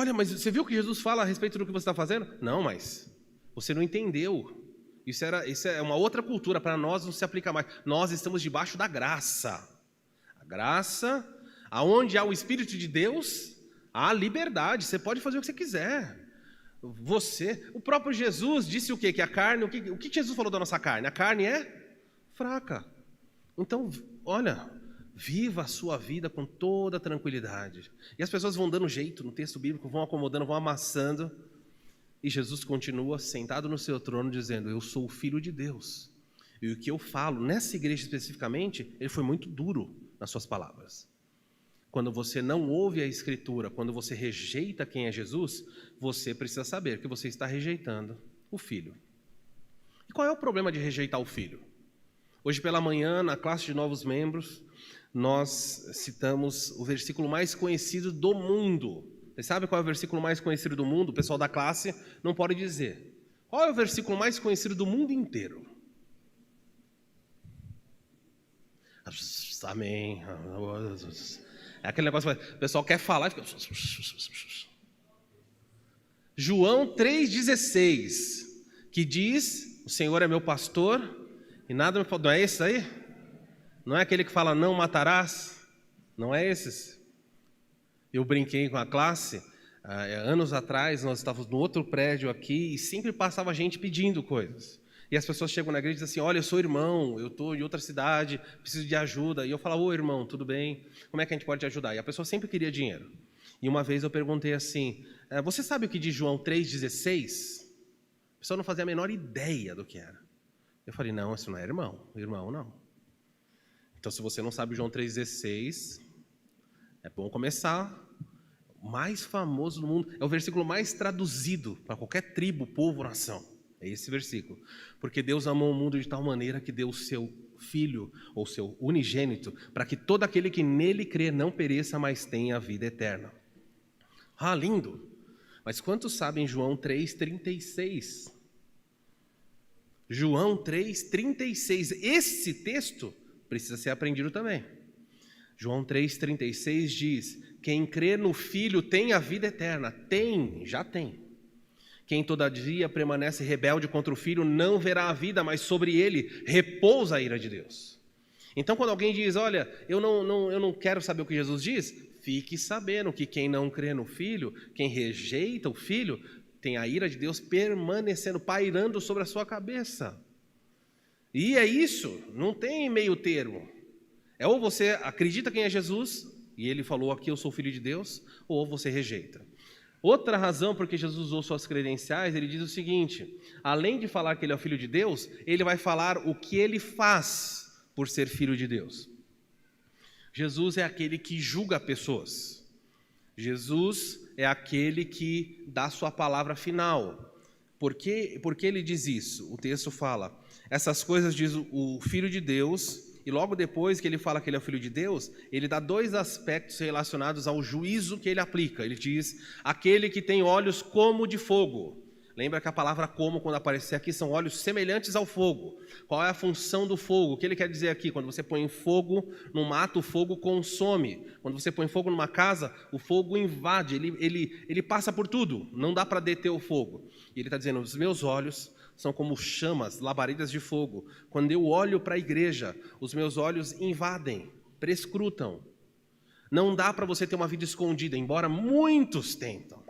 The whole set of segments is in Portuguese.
olha, mas você viu o que Jesus fala a respeito do que você está fazendo? Não, mas você não entendeu. Isso é uma outra cultura, para nós não se aplica mais. Nós estamos debaixo da graça. A graça, aonde há o Espírito de Deus, há liberdade, você pode fazer o que você quiser. O próprio Jesus disse o quê? Que a carne, o que Jesus falou da nossa carne? A carne é fraca. Então, olha, viva a sua vida com toda tranquilidade. E as pessoas vão dando jeito no texto bíblico, vão acomodando, vão amassando. E Jesus continua sentado no seu trono dizendo, eu sou o Filho de Deus. E o que eu falo, nessa igreja especificamente, ele foi muito duro nas suas palavras. Quando você não ouve a Escritura, quando você rejeita quem é Jesus, você precisa saber que você está rejeitando o Filho. E qual é o problema de rejeitar o Filho? Hoje pela manhã, na classe de novos membros, nós citamos o versículo mais conhecido do mundo. Você sabe qual é o versículo mais conhecido do mundo? O pessoal da classe não pode dizer. Qual é o versículo mais conhecido do mundo inteiro? Amém. É aquele negócio que o pessoal quer falar e fica... João 3,16, que diz, o Senhor é meu pastor e nada me falta. Não é esse aí? Não é aquele que fala não matarás? Não é esses? Eu brinquei com a classe, anos atrás, nós estávamos no outro prédio aqui e sempre passava gente pedindo coisas. E as pessoas chegam na igreja e dizem assim, olha, eu sou irmão, eu estou em outra cidade, preciso de ajuda. E eu falo, ô irmão, tudo bem? Como é que a gente pode te ajudar? E a pessoa sempre queria dinheiro. E uma vez eu perguntei assim, você sabe o que diz João 3,16? A pessoa não fazia a menor ideia do que era. Eu falei, não, isso não é irmão não. Então se você não sabe João 3,16, é bom começar. O mais famoso do mundo, é o versículo mais traduzido para qualquer tribo, povo, nação. É esse versículo. Porque Deus amou o mundo de tal maneira que deu o seu Filho, ou seu unigênito, para que todo aquele que nele crê não pereça, mas tenha a vida eterna. Ah, lindo! Mas quantos sabem João 3,36? João 3,36. Esse texto precisa ser aprendido também. João 3,36 diz, quem crê no Filho tem a vida eterna. Já tem. Quem todavia permanece rebelde contra o Filho não verá a vida, mas sobre ele repousa a ira de Deus. Então quando alguém diz, olha, eu não quero saber o que Jesus diz, fique sabendo que quem não crê no Filho, quem rejeita o Filho, tem a ira de Deus permanecendo, pairando sobre a sua cabeça. E é isso, não tem meio termo. É ou você acredita quem é Jesus, e ele falou aqui, eu sou filho de Deus, ou você rejeita. Outra razão porque Jesus usou suas credenciais, ele diz o seguinte, além de falar que ele é o Filho de Deus, ele vai falar o que ele faz por ser Filho de Deus. Jesus é aquele que julga pessoas. Jesus é aquele que dá sua palavra final. Por que ele diz isso? O texto fala, essas coisas diz o Filho de Deus. E logo depois que ele fala que ele é o Filho de Deus, ele dá dois aspectos relacionados ao juízo que ele aplica. Ele diz, aquele que tem olhos como de fogo. Lembra que a palavra como, quando aparecer aqui, são olhos semelhantes ao fogo. Qual é a função do fogo? O que ele quer dizer aqui? Quando você põe fogo no mato, o fogo consome. Quando você põe fogo numa casa, o fogo invade, ele passa por tudo. Não dá para deter o fogo. E ele está dizendo, os meus olhos são como chamas, labaredas de fogo. Quando eu olho para a igreja, os meus olhos invadem, prescrutam. Não dá para você ter uma vida escondida, embora muitos tentam.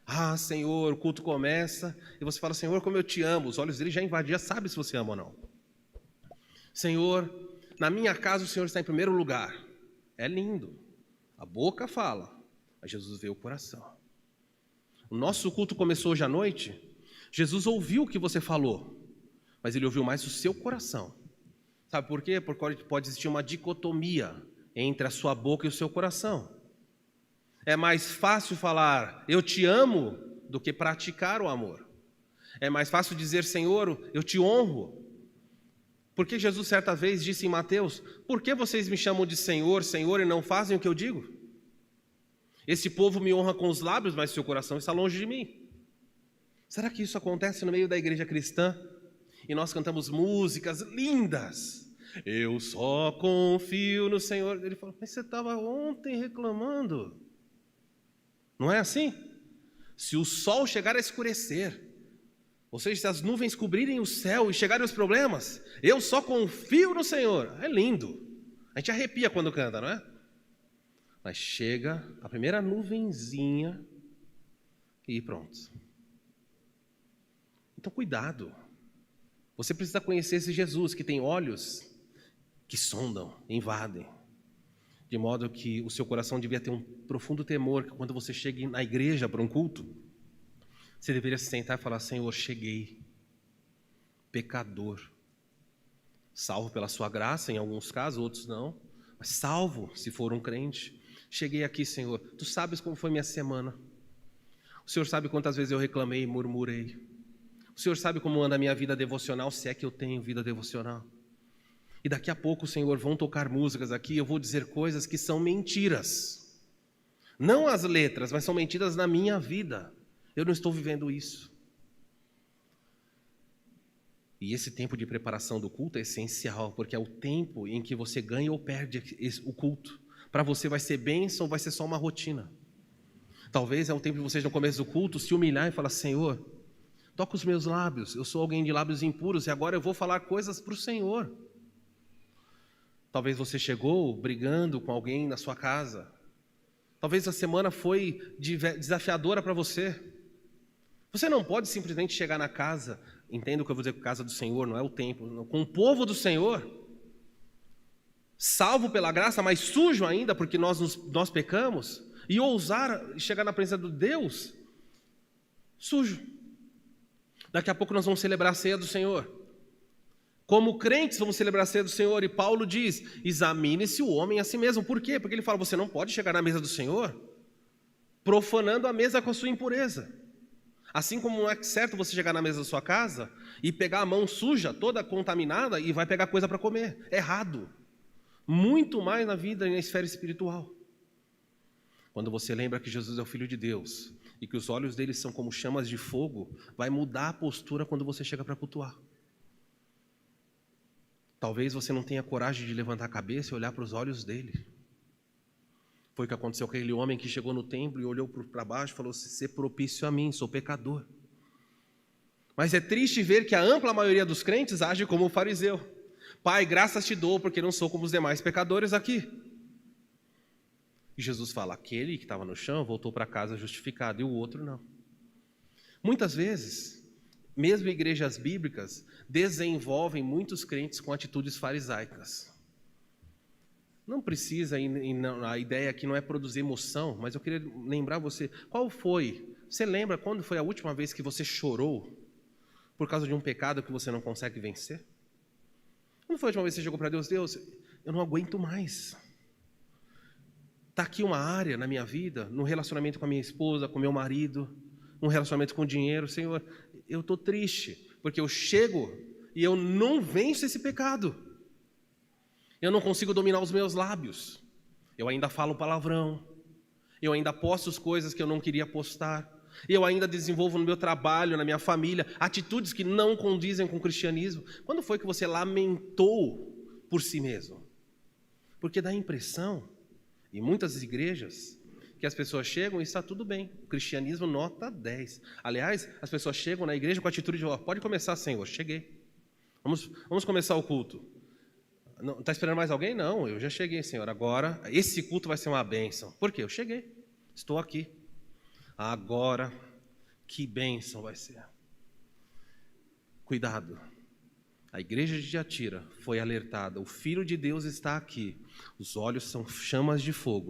Ah, Senhor, o culto começa, e você fala, Senhor, como eu te amo. Os olhos dele já invadiam, já sabe se você ama ou não. Senhor, na minha casa o Senhor está em primeiro lugar. É lindo. A boca fala, mas Jesus vê o coração. O nosso culto começou hoje à noite. Jesus ouviu o que você falou, mas ele ouviu mais o seu coração. Sabe por quê? Porque pode existir uma dicotomia entre a sua boca e o seu coração. É mais fácil falar, eu te amo, do que praticar o amor. É mais fácil dizer, Senhor, eu te honro. Porque Jesus certa vez disse em Mateus, por que vocês me chamam de Senhor, Senhor, e não fazem o que eu digo? Esse povo me honra com os lábios, mas seu coração está longe de mim. Será que isso acontece no meio da igreja cristã? E nós cantamos músicas lindas. Eu só confio no Senhor. Ele falou, mas você estava ontem reclamando. Não é assim? Se o sol chegar a escurecer, ou seja, se as nuvens cobrirem o céu e chegarem os problemas, eu só confio no Senhor. É lindo. A gente arrepia quando canta, não é? Mas chega a primeira nuvenzinha e pronto. Então cuidado. Você precisa conhecer esse Jesus que tem olhos que sondam, invadem. De modo que o seu coração devia ter um profundo temor que quando você chegue na igreja para um culto, você deveria se sentar e falar: Senhor, cheguei, pecador, salvo pela sua graça, em alguns casos, outros não, mas salvo se for um crente. Cheguei aqui, Senhor, Tu sabes como foi minha semana, o Senhor sabe quantas vezes eu reclamei e murmurei, o Senhor sabe como anda a minha vida devocional, se é que eu tenho vida devocional. E daqui a pouco, Senhor, vão tocar músicas aqui, eu vou dizer coisas que são mentiras, não as letras, mas são mentiras na minha vida. Eu não estou vivendo isso. E esse tempo de preparação do culto é essencial, porque é o tempo em que você ganha ou perde o culto. Para você vai ser bênção ou vai ser só uma rotina. Talvez é o tempo de vocês no começo do culto se humilhar e falar: Senhor, toca os meus lábios, eu sou alguém de lábios impuros e agora eu vou falar coisas para o Senhor. Talvez você chegou brigando com alguém na sua casa. Talvez a semana foi desafiadora para você. Você não pode simplesmente chegar na casa, entenda o que eu vou dizer com casa do Senhor, não é o templo, com o povo do Senhor, salvo pela graça, mas sujo ainda, porque nós pecamos, e ousar chegar na presença de Deus sujo. Daqui a pouco nós vamos celebrar a ceia do Senhor. Como crentes vamos celebrar a ceia do Senhor, e Paulo diz: examine-se o homem a si mesmo. Por quê? Porque ele fala: você não pode chegar na mesa do Senhor profanando a mesa com a sua impureza. Assim como não é certo você chegar na mesa da sua casa e pegar a mão suja, toda contaminada, e vai pegar coisa para comer. É errado. Muito mais na vida e na esfera espiritual. Quando você lembra que Jesus é o Filho de Deus e que os olhos dele são como chamas de fogo, vai mudar a postura quando você chega para cultuar. Talvez você não tenha coragem de levantar a cabeça e olhar para os olhos dele. Foi o que aconteceu com aquele homem que chegou no templo e olhou para baixo e falou: ser propício a mim, sou pecador. Mas é triste ver que a ampla maioria dos crentes age como o fariseu. Pai, graças te dou porque não sou como os demais pecadores aqui. E Jesus fala: aquele que estava no chão voltou para casa justificado e o outro não. Muitas vezes, mesmo igrejas bíblicas desenvolvem muitos crentes com atitudes farisaicas. Não precisa, a ideia aqui não é produzir emoção, mas eu queria lembrar você, você lembra quando foi a última vez que você chorou por causa de um pecado que você não consegue vencer? Quando foi a última vez que você chegou para Deus: Deus, eu não aguento mais. Está aqui uma área na minha vida, no relacionamento com a minha esposa, com o meu marido, no relacionamento com o dinheiro, Senhor, eu estou triste, porque eu chego e eu não venço esse pecado. Eu não consigo dominar os meus lábios. Eu ainda falo palavrão. Eu ainda posto as coisas que eu não queria postar. Eu ainda desenvolvo no meu trabalho, na minha família, atitudes que não condizem com o cristianismo. Quando foi que você lamentou por si mesmo? Porque dá a impressão, em muitas igrejas, que as pessoas chegam e está tudo bem. O cristianismo nota 10. Aliás, as pessoas chegam na igreja com a atitude de: pode começar, Senhor, cheguei. Vamos começar o culto. Está esperando mais alguém? Não, eu já cheguei, Senhor. Agora, esse culto vai ser uma bênção. Por quê? Eu cheguei, estou aqui. Agora, que bênção vai ser. Cuidado. A igreja de Tiatira foi alertada: o Filho de Deus está aqui. Os olhos são chamas de fogo.